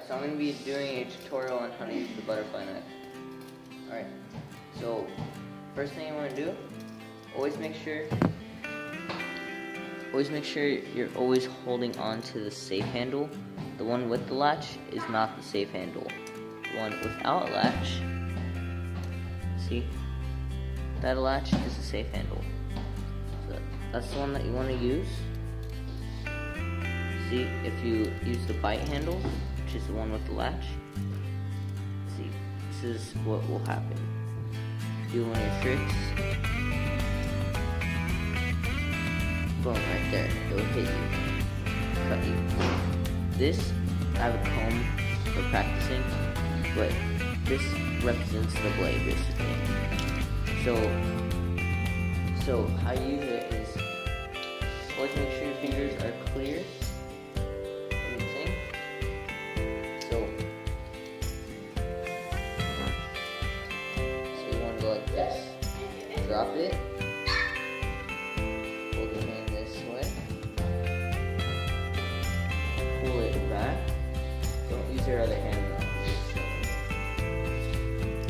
so I'm going to be doing a tutorial on how to use the butterfly knife. Alright, so first thing you want to do, always make sure you're always holding on to the safe handle. The one with the latch is not the safe handle. The one without a latch, see, that latch is the safe handle. So that's the one that you want to use. See, if you use the bite handle, which is the one with the latch, see, this is what will happen. Do one of your tricks. Boom, right there. It will hit you. Cut you. This, I have a comb for practicing, but this represents the blade, basically. So how you use it is, always make sure your fingers are clear. So you want to go like this. Drop it. Hold your hand this way. Pull it back. Don't use your other hand though.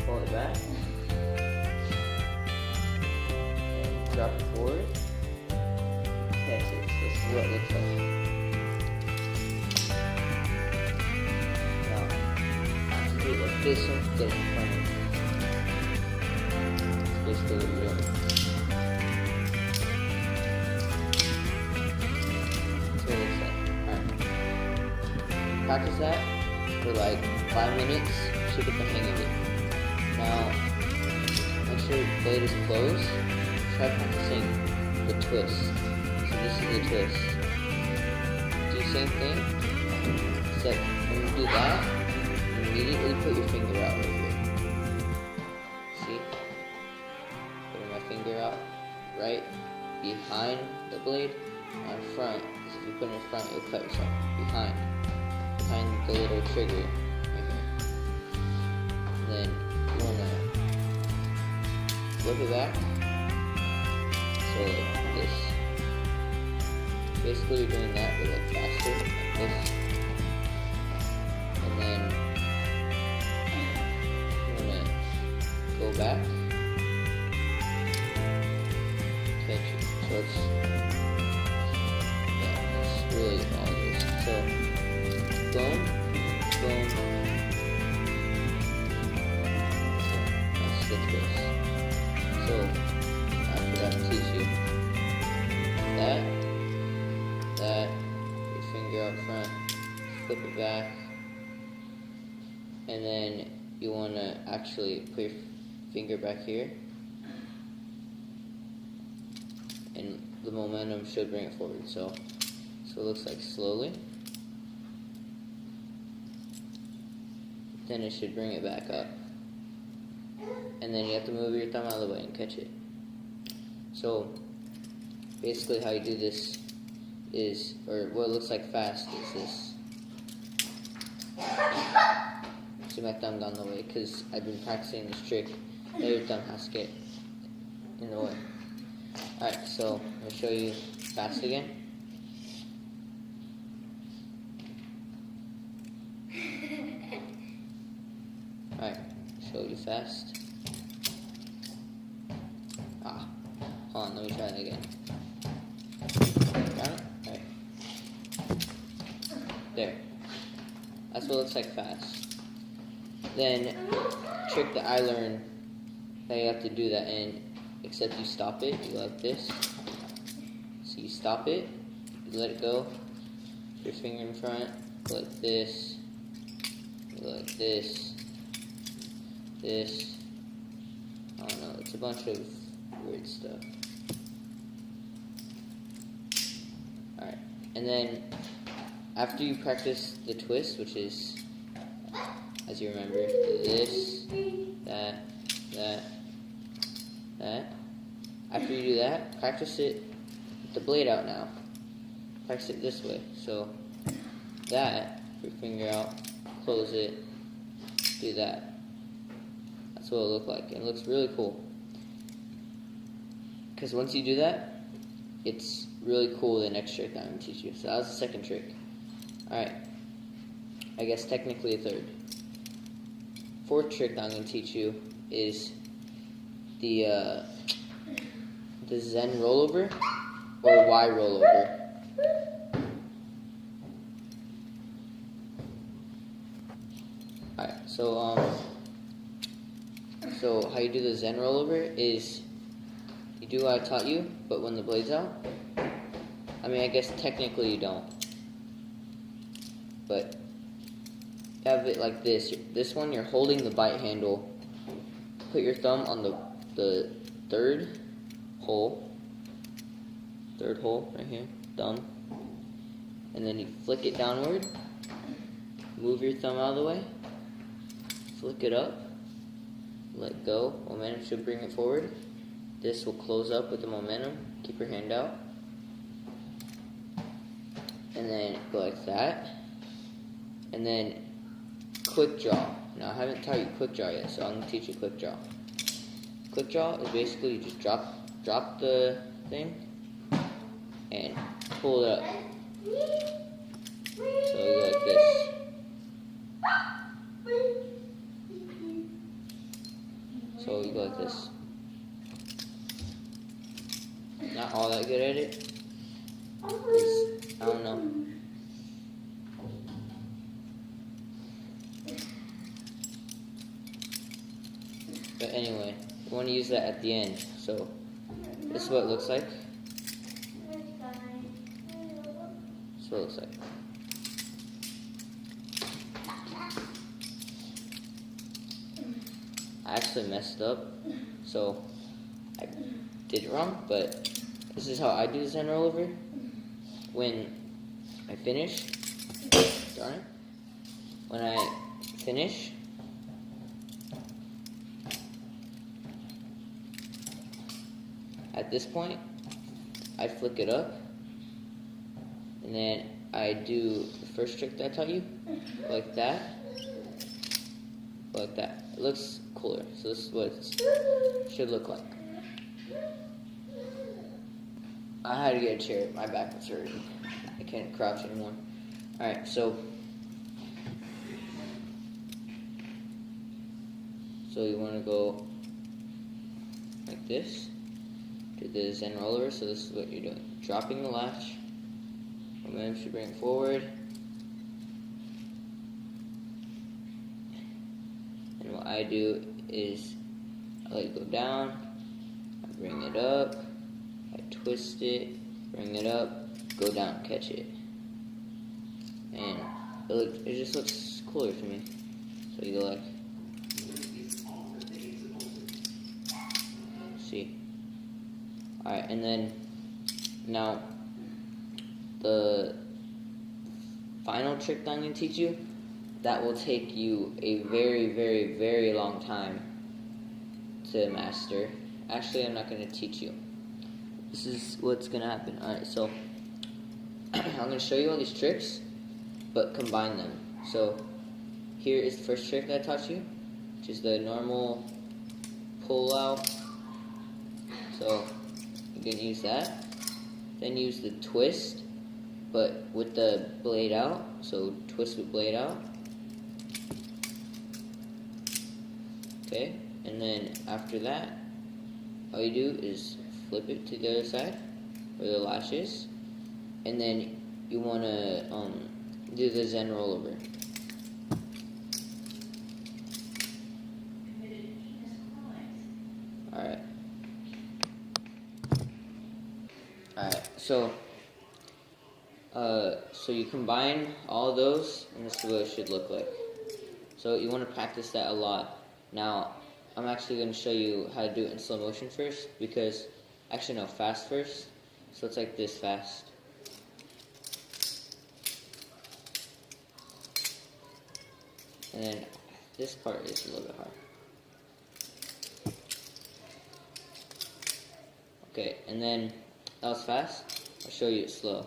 Pull it back. And drop it forward. Catch it. This is what it looks like. Do it like this one, get it in front of you. That's basically what you're doing. That's what it looks like. Alright. Practice that for like 5 minutes, you should get the hang of it. Now, make sure your blade is closed. Try practicing the twist. So this is the twist. Do the same thing, except when you do that, immediately put your finger out right here. See? Putting my finger out right behind the blade on front. Because if you put it in front, you'll cut yourself. Behind the little trigger right here. And then you want to flip it back. So like this. Basically you're doing that, but like faster, like this. And then go back, catch it. So it's that's really all it is. So boom, boom. So that's the twist. So I forgot to teach you that, your finger out front, flip it back, and then you want to actually put your finger back here, and the momentum should bring it forward. So it looks like slowly, then it should bring it back up, and then you have to move your thumb out of the way and catch it. So basically how you do this is, or what looks like fast is this. See, my thumb got in the way because I've been practicing this trick. Now your thumb has to get in the way. Alright, so I'm going to show you fast again. Alright, show you fast. Hold on, let me try that again. Got it? Alright. There. That's what it looks like fast. Then, trick that I learned that you have to do that in, except you stop it, you go like this. So you stop it, you let it go, your finger in front, go like this, you go like this, this, I don't know, it's a bunch of weird stuff. Alright, and then after you practice the twist, which is, as you remember, this, that, that. After you do that, practice it with the blade out now. Practice it this way. So that, put your finger out, close it, do that. That's what it'll look like. And it looks really cool. Because once you do that, it's really cool the next trick I'm going to teach you. So that was the second trick. Alright. I guess technically a third. Fourth trick that I'm going to teach you is the Zen rollover or Y rollover. Alright, so how you do the Zen rollover is you do what I taught you, but when the blade's out. I mean, I guess technically you don't, but you have it like this. This one, you're holding the bite handle. Put your thumb on the third hole right here, thumb, and then you flick it downward. Move your thumb out of the way. Flick it up. Let go. Momentum should bring it forward. This will close up with the momentum. Keep your hand out. And then go like that. And then quick draw. Now I haven't taught you quick draw yet, so I'm going to teach you quick draw. Quick draw is basically you just drop the thing and pull it up. So you go like this. So you go like this. Not all that good at it. I don't know. But anyway, we want to use that at the end. So this is what it looks like. This is what it looks like. I actually messed up, so I did it wrong, but this is how I do the Zen rollover. When I finish, darn it, when I finish, at this point, I flick it up, and then I do the first trick that I taught you, like that, like that. It looks cooler, so this is what it should look like. I had to get a chair, my back was hurting. I can't crouch anymore. Alright, so you want to go like this, do the Zen rollover. So this is what you're doing. Dropping the latch, momentum should bring it forward, and what I do is I let it go down, I bring it up, I twist it, bring it up, go down, catch it, and it just looks cooler to me. So you go like, see. Alright, and then now the final trick that I'm going to teach you, that will take you a very, very, very long time to master. Actually, I'm not going to teach you. This is what's going to happen. Alright, so I'm going to show you all these tricks, but combine them. So here is the first trick that I taught you, which is the normal pull out. So you can use that. Then use the twist, but with the blade out. So twist with blade out. Okay, and then after that, all you do is flip it to the other side where the latch is, and then you want to do the Zen rollover. Alright. Alright, so you combine all of those, and this is what it should look like. So you want to practice that a lot. Now, I'm actually going to show you how to do it in slow motion first, because, actually no, fast first. So it's like this fast. And then this part is a little bit hard. Okay, and then that was fast. I'll show you it slow.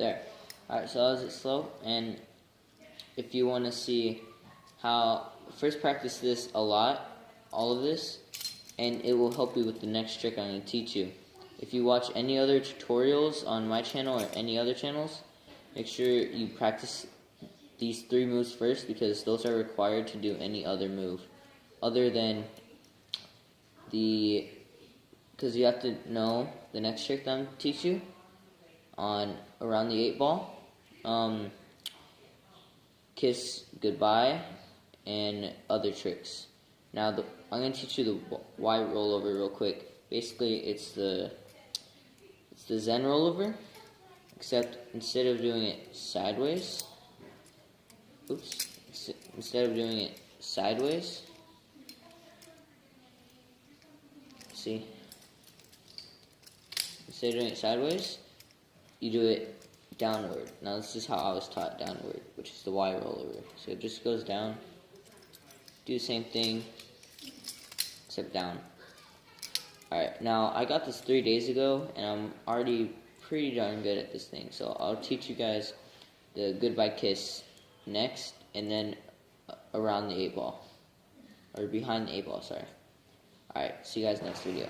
There. Alright, so that was it slow. And if you want to see how, first practice this a lot, all of this, and it will help you with the next trick I'm going to teach you. If you watch any other tutorials on my channel or any other channels, make sure you practice these 3 moves first, because those are required to do any other move other than because you have to know the next trick that I'm going to teach you on around the 8 ball, kiss goodbye, and other tricks. Now I'm going to teach you the Y rollover real quick. Basically, it's the Zen rollover, except instead of doing it sideways, instead of doing it sideways, see, instead of doing it sideways, you do it downward. Now this is how I was taught downward, which is the Y rollover. So it just goes down, do the same thing, except down. Alright, now I got this 3 days ago, and I'm already pretty darn good at this thing. So I'll teach you guys the goodbye kiss next, and then around the 8 ball. Or behind the 8 ball, sorry. Alright, see you guys next video.